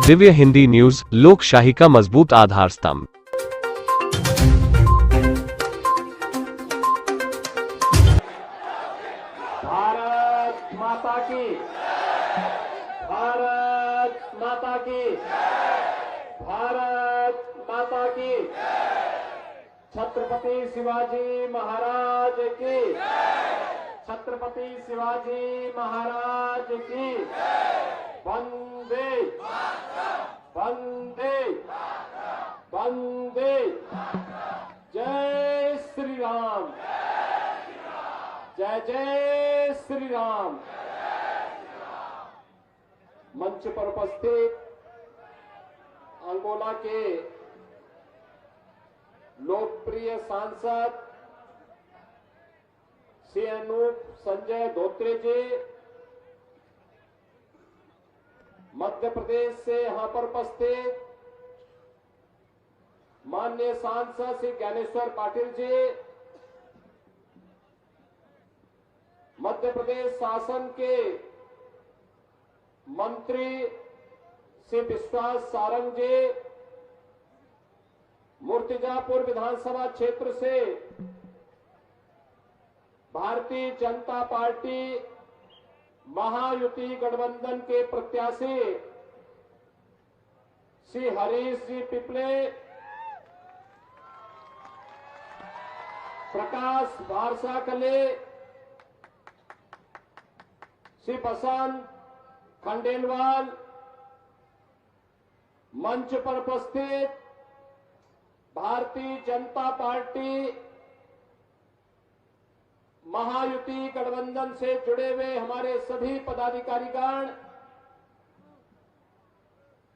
Divya Hindi news, लोकशाही का मजबूत आधार स्तंभ। भारत माता की, भारत माता की, भारत माता की। छत्रपति शिवाजी महाराज की, छत्रपति शिवाजी महाराज की। वंदे वंदे वंदे। जय श्री राम, जय जय श्री राम। मंच पर उपस्थित अंगोला के लोकप्रिय सांसद श्री अनूप संजय धोत्रे जी, मध्य प्रदेश से यहां पर उपस्थित माननीय सांसद श्री ज्ञानेश्वर पाटिल जी, मध्य प्रदेश शासन के मंत्री श्री विश्वास सारंग जी, मूर्तिजापुर विधानसभा क्षेत्र से भारतीय जनता पार्टी महायुति गठबंधन के प्रत्याशी श्री हरीश जी पिपले, प्रकाश भारसाकले, श्री बसंत खंडेलवाल, मंच पर उपस्थित भारतीय जनता पार्टी महायुति गठबंधन से जुड़े हुए हमारे सभी पदाधिकारीगण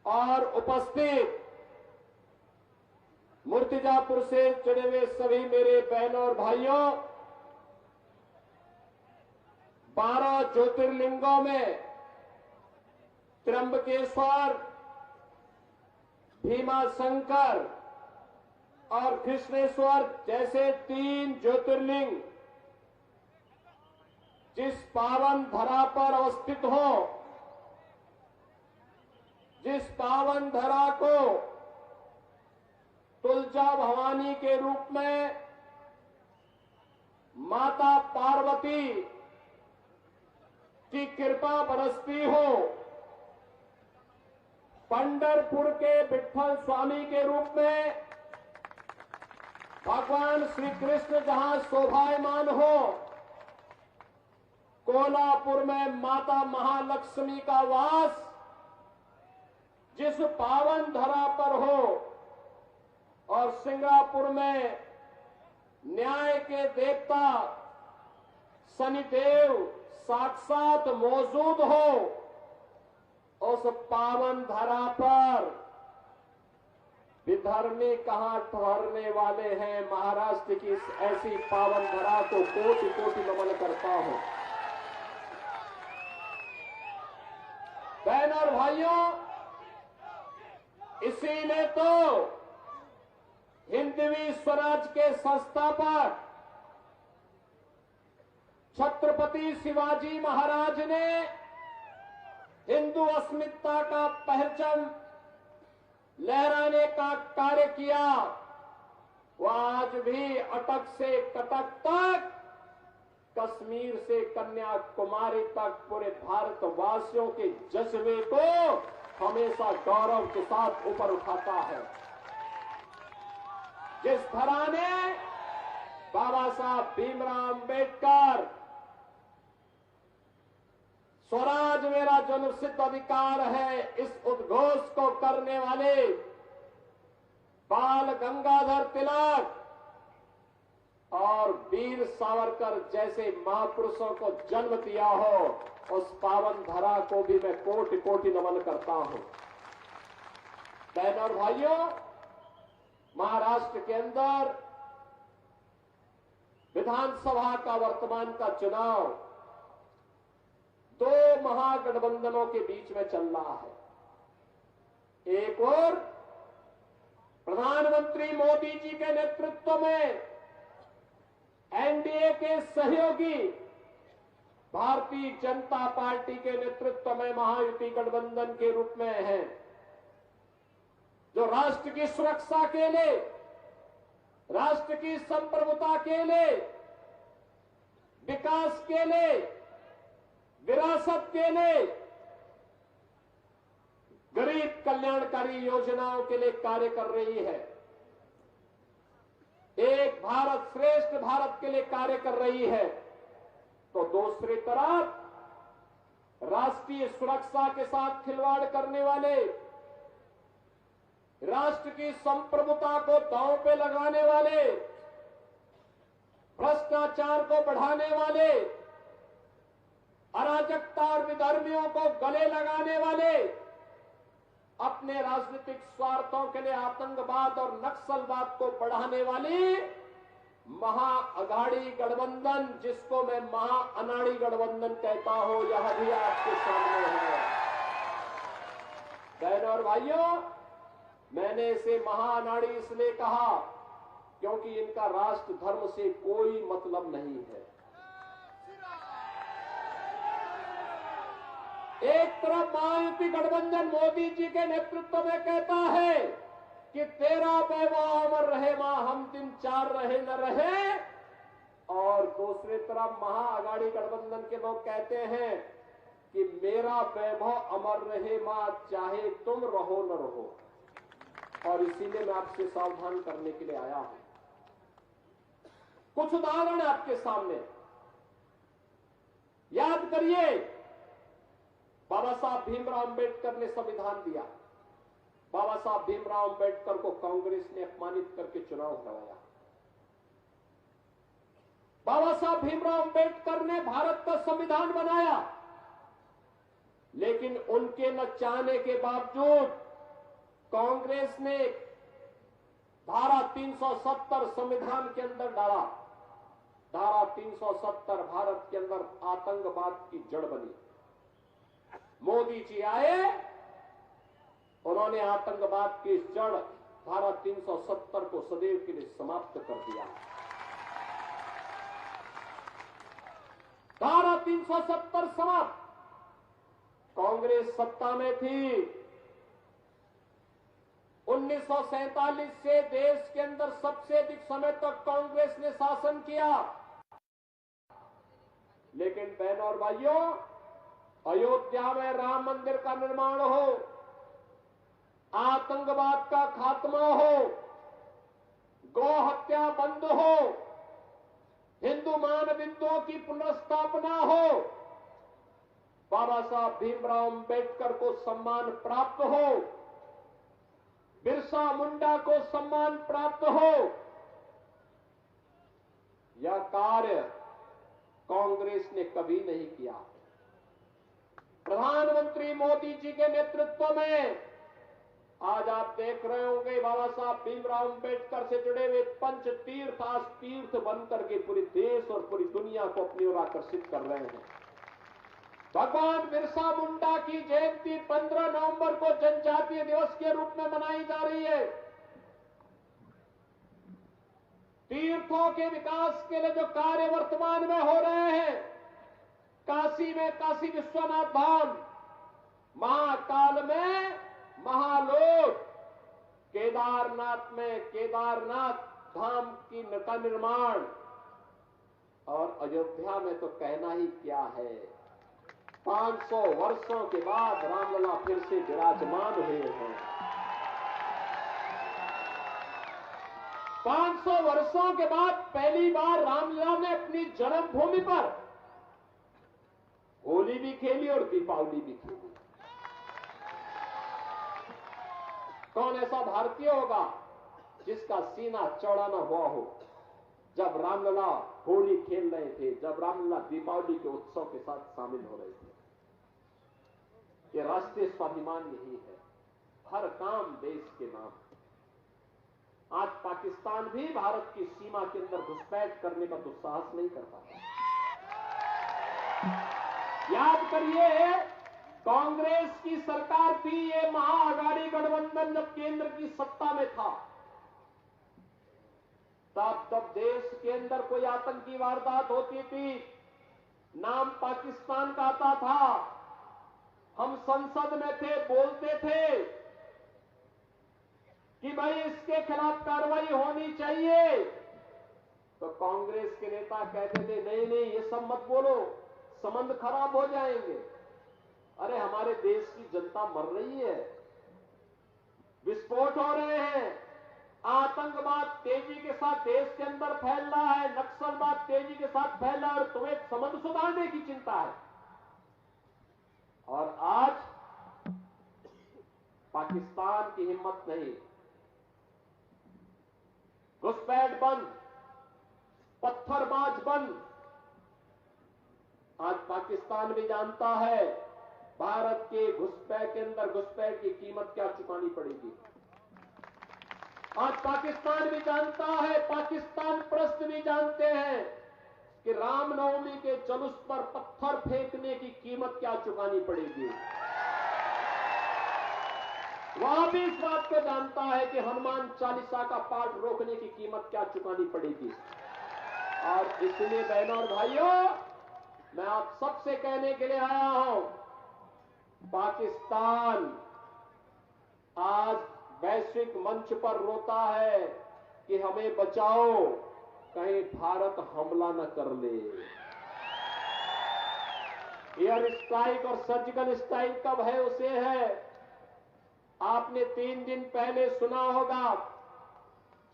और उपस्थित मूर्तिजापुर से जुड़े हुए सभी मेरे बहनों और भाइयों, 12 ज्योतिर्लिंगों में त्र्यंबकेश्वर, भीमाशंकर और कृष्णेश्वर जैसे 3 ज्योतिर्लिंग जिस पावन धरा पर अवस्थित हो, जिस पावन धरा को तुलजा भवानी के रूप में माता पार्वती की कृपा बरसती हो, पंढरपुर के विठ्ठल स्वामी के रूप में भगवान श्री कृष्ण जहां शोभायमान हो, कोल्हापुर में माता महालक्ष्मी का वास जिस पावन धरा पर हो, और सिंगापुर में न्याय के देवता शनिदेव साक्षात मौजूद हो, उस पावन धरा पर विधर्मी कहां ठहरने वाले हैं। महाराष्ट्र की इस ऐसी पावन धरा को कोटि कोटि नमन करता हूं। बहन और भाइयों, इसी ने तो हिंदवी स्वराज के संस्थापक छत्रपति शिवाजी महाराज ने हिंदू अस्मिता का परचम लहराने का कार्य किया। वो आज भी अटक से कटक तक, कश्मीर से कन्याकुमारी तक पूरे भारतवासियों के जज्बे को हमेशा गौरव के साथ ऊपर उठाता है। जिस धरा ने बाबा साहब भीमराव अंबेडकर स्वराज मेरा जन्मसिद्ध अधिकार है, इस उद्घोष को करने वाले बाल गंगाधर तिलक और वीर सावरकर जैसे महापुरुषों को जन्म दिया हो, उस पावन धरा को भी मैं कोटि कोटि नमन करता हूं। बहनों और भाइयों, महाराष्ट्र के अंदर विधानसभा का वर्तमान का चुनाव 2 महागठबंधनों के बीच में चल रहा है। एक और प्रधानमंत्री मोदी जी के नेतृत्व में एनडीए के सहयोगी भारतीय जनता पार्टी के नेतृत्व में महायुति गठबंधन के रूप में है। जो राष्ट्र की सुरक्षा के लिए, राष्ट्र की संप्रभुता के लिए, विकास के लिए, विरासत के लिए, गरीब कल्याणकारी योजनाओं के लिए कार्य कर रही है, एक भारत श्रेष्ठ भारत के लिए कार्य कर रही है, तो दूसरी तरफ राष्ट्रीय सुरक्षा के साथ खिलवाड़ करने वाले, राष्ट्र की संप्रभुता को दांव पे लगाने वाले, भ्रष्टाचार को बढ़ाने वाले, अराजकता और विधर्मियों को गले लगाने वाले, अपने राजनीतिक स्वार्थों के लिए आतंकवाद और नक्सलवाद को बढ़ाने वाली महाअघाड़ी गठबंधन, जिसको मैं महाअनाड़ी गठबंधन कहता हूं, यह भी आपके सामने है। बहनों और भाइयों, मैंने इसे महाअनाड़ी इसलिए कहा क्योंकि इनका राष्ट्र धर्म से कोई मतलब नहीं है। एक तरफ महायुति गठबंधन मोदी जी के नेतृत्व में कहता है कि तेरा वैभव अमर रहे, मां हम दिन चार रहे न रहे, और दूसरी तरफ महाअघाड़ी गठबंधन के लोग कहते हैं कि मेरा वैभव अमर रहे, मां चाहे तुम रहो न रहो। और इसीलिए मैं आपसे सावधान करने के लिए आया हूं। कुछ उदाहरण आपके सामने, याद करिए, बाबा साहब भीमराव अंबेडकर ने संविधान दिया। बाबा साहब भीमराव अंबेडकर को कांग्रेस ने अपमानित करके चुनाव करवाया। बाबा साहब भीमराव अंबेडकर ने भारत का संविधान बनाया, लेकिन उनके न चाहने के बावजूद कांग्रेस ने धारा 370 संविधान के अंदर डाला। धारा 370 भारत के अंदर आतंकवाद की जड़ बनी। मोदी जी आए, उन्होंने आतंकवाद की इस जड़ धारा 370 को सदैव के लिए समाप्त कर दिया। धारा 370 समाप्त। कांग्रेस सत्ता में थी। 1947 से देश के अंदर सबसे अधिक समय तक कांग्रेस ने शासन किया। लेकिन बहनों और भाइयों, अयोध्या में राम मंदिर का निर्माण हो, आतंकवाद का खात्मा हो, गौ हत्या बंद हो, हिंदू मानविंदुओं की पुनर्स्थापना हो, बाबा साहब भीमराव अंबेडकर को सम्मान प्राप्त हो, बिरसा मुंडा को सम्मान प्राप्त हो, यह कार्य कांग्रेस ने कभी नहीं किया। प्रधानमंत्री मोदी जी के नेतृत्व में आज आप देख रहे होंगे, बाबा साहब भीमराव अंबेडकर से जुड़े हुए पंच तीर्थ आज तीर्थ बनकर के पूरे देश और पूरी दुनिया को अपनी ओर आकर्षित कर रहे हैं। भगवान बिरसा मुंडा की जयंती 15 नवंबर को जनजातीय दिवस के रूप में मनाई जा रही है। तीर्थों के विकास के लिए जो कार्य वर्तमान में हो रहे हैं, काशी में काशी विश्वनाथ धाम, महाकाल में महालोक, केदारनाथ में केदारनाथ धाम का निर्माण, और अयोध्या में तो कहना ही क्या है। 500 वर्षों के बाद रामलला फिर से विराजमान हुए हैं। 500 वर्षों के बाद पहली बार रामलला ने अपनी जन्मभूमि पर होली भी खेली और दीपावली भी खेली। कौन ऐसा भारतीय होगा जिसका सीना चौड़ा न हुआ हो जब रामलला होली खेल रहे थे, जब रामलला दीपावली के उत्सव के साथ शामिल हो रहे थे। ये राष्ट्रीय स्वाभिमान यही है, हर काम देश के नाम। आज पाकिस्तान भी भारत की सीमा के अंदर घुसपैठ करने का दुस्साहस नहीं करता। याद करिए, कांग्रेस की सरकार थी, ये महाअघाड़ी गठबंधन जब केंद्र की सत्ता में था, तब देश के अंदर कोई आतंकी वारदात होती थी, नाम पाकिस्तान का आता था, हम संसद में थे, बोलते थे, कि भाई इसके खिलाफ कार्रवाई होनी चाहिए, तो कांग्रेस के नेता कहते थे नहीं नहीं ये सब मत बोलो, संबंध खराब हो जाएंगे। अरे हमारे देश की जनता मर रही है, विस्फोट हो रहे हैं, आतंकवाद तेजी के साथ देश के अंदर फैल रहा है, नक्सलवाद तेजी के साथ फैल रहा है, और तुम्हें संबंध सुधारने की चिंता है। और आज पाकिस्तान की हिम्मत नहीं, घुसपैठ बंद, पत्थरबाज बंद। आज पाकिस्तान भी जानता है भारत के घुसपैठ के अंदर घुसपैठ की कीमत क्या चुकानी पड़ेगी। आज पाकिस्तान भी जानता है, पाकिस्तान प्रस्त भी जानते हैं कि रामनवमी के जुलूस पर पत्थर फेंकने की कीमत क्या चुकानी पड़ेगी। वह भी इस बात को जानता है कि हनुमान चालीसा का पाठ रोकने की कीमत क्या चुकानी पड़ेगी। और इसलिए बहनों और भाइयों, मैं आप सबसे कहने के लिए आया हूं, पाकिस्तान आज वैश्विक मंच पर रोता है कि हमें बचाओ, कहीं भारत हमला न कर ले। एयर स्ट्राइक और सर्जिकल स्ट्राइक कब है उसे है। आपने 3 दिन पहले सुना होगा,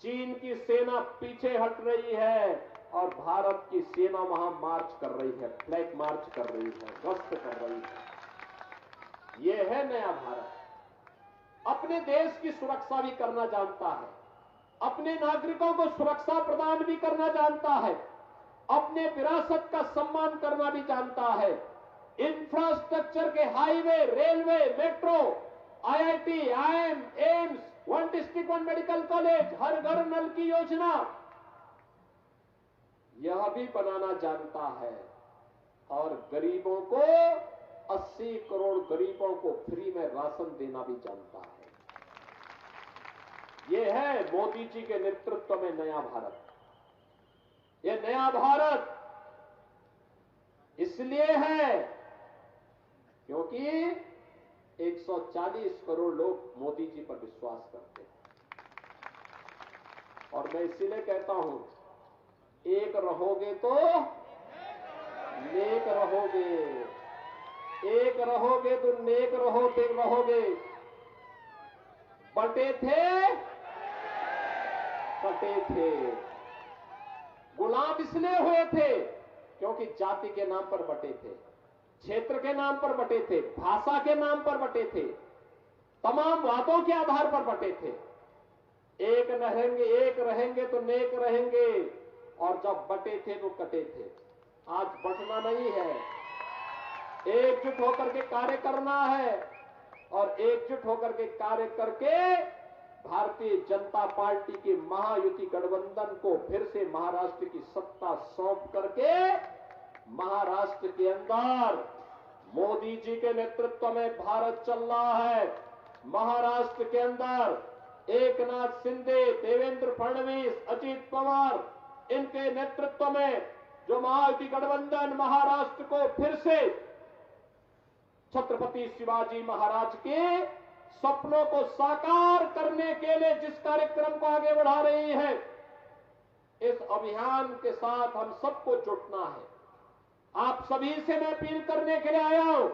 चीन की सेना पीछे हट रही है और भारत की सेना वहां मार्च कर रही है, फ्लैग मार्च कर रही है, गश्त कर रही है। यह है नया भारत। अपने देश की सुरक्षा भी करना जानता है, अपने नागरिकों को सुरक्षा प्रदान भी करना जानता है, अपने विरासत का सम्मान करना भी जानता है। इंफ्रास्ट्रक्चर के highway, railway, metro, IIT, IM, AIIMS, 1 district 1 medical college, हर घर नल की योजना, यह भी बनाना जानता है। और गरीबों को, 80 करोड़ गरीबों को फ्री में राशन देना भी जानता है। यह है मोदी जी के नेतृत्व में नया भारत। यह नया भारत इसलिए है क्योंकि 140 करोड़ लोग मोदी जी पर विश्वास करते हैं। और मैं इसीलिए कहता हूं, एक रहोगे तो नेक रहोगे, एक रहोगे तो नेक रहोगे। बटे थे, कटे थे। गुलाम इसलिए हुए थे क्योंकि जाति के नाम पर बटे थे, क्षेत्र के नाम पर बटे थे, भाषा के नाम पर बटे थे, तमाम वादों के आधार पर बटे थे। एक रहेंगे तो नेक रहेंगे, और जब बटे थे तो कटे थे। आज बटना नहीं है, एकजुट होकर के कार्य करना है, और एकजुट होकर के कार्य करके भारतीय जनता पार्टी की महायुति गठबंधन को फिर से महाराष्ट्र की सत्ता सौंप करके महाराष्ट्र के अंदर मोदी जी के नेतृत्व में भारत चल रहा है। महाराष्ट्र के अंदर एकनाथ शिंदे, देवेंद्र फडणवीस, अजित पवार, इनके नेतृत्व में जो महायुति गठबंधन महाराष्ट्र को फिर से छत्रपति शिवाजी महाराज के सपनों को साकार करने के लिए जिस कार्यक्रम को आगे बढ़ा रही है, इस अभियान के साथ हम सबको जुटना है। आप सभी से मैं अपील करने के लिए आया हूं।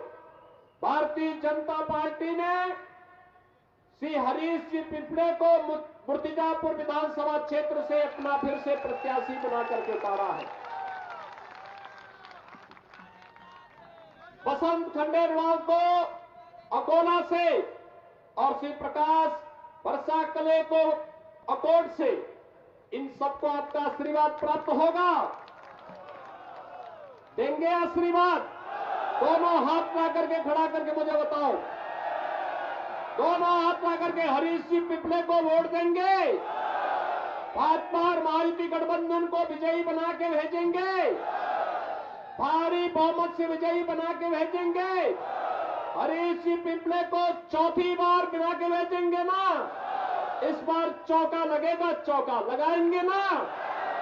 भारतीय जनता पार्टी ने श्री हरीश जी पिपले को मुर्तिजापुर विधानसभा क्षेत्र से अपना फिर से प्रत्याशी बना करके उतारा है। बसंत खंडेलवाल को अकोला से और श्री प्रकाश वर्षा कले को अकोट से, इन सबको आपका आशीर्वाद प्राप्त होगा। देंगे आशीर्वाद? दोनों हाथ ला करके खड़ा करके मुझे बताओ, दोनों हाथ ला करके हरीश जी पिपले को वोट देंगे? भाजपा और महायुति गठबंधन को विजयी बना के भेजेंगे, भारी बहुमत से विजयी बना के भेजेंगे, हरीश जी पिपले को चौथी बार बना के भेजेंगे ना? इस बार चौका लगेगा, चौका लगाएंगे ना?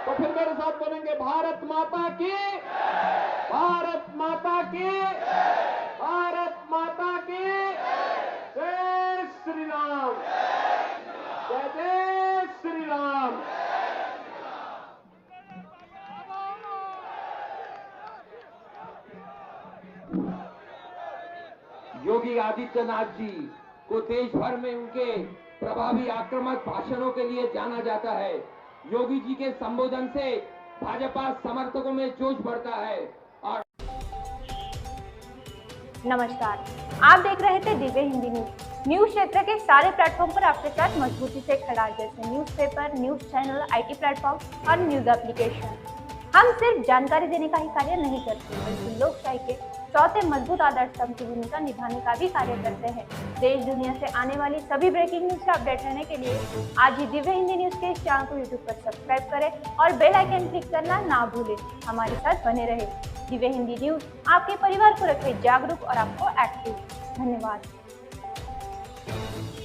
तो फिर मेरे साथ बोलेंगे, भारत माता की, भारत माता की, भारत माता की, जय श्री राम, जय योगी आदित्यनाथ जी को देश भर में उनके प्रभावी आक्रामक भाषणों के लिए जाना जाता है। योगी जी के संबोधन से भाजपा समर्थकों में जोश बढ़ता है। और नमस्कार, आप देख रहे थे दिव्य हिंदी न्यूज क्षेत्र के सारे प्लेटफॉर्म पर आपके साथ मजबूती से खड़ा, जैसे newspaper, news channel, IT platform और न्यूज एप्लीकेशन। हम सिर्फ जानकारी देने का ही कार्य नहीं करते, बल्कि लोकशाही के चौथे मजबूत आधार स्तंभ की भूमिका निभाने का भी कार्य करते हैं। देश दुनिया से आने वाली सभी ब्रेकिंग न्यूज से अपडेट रहने के लिए आज ही दिव्य हिंदी न्यूज के इस चैनल को यूट्यूब पर सब्सक्राइब करें और बेल आइकन क्लिक करना ना भूलें। हमारे साथ बने रहे। दिव्य हिंदी न्यूज आपके परिवार को रखे जागरूक और आपको एक्टिव। धन्यवाद।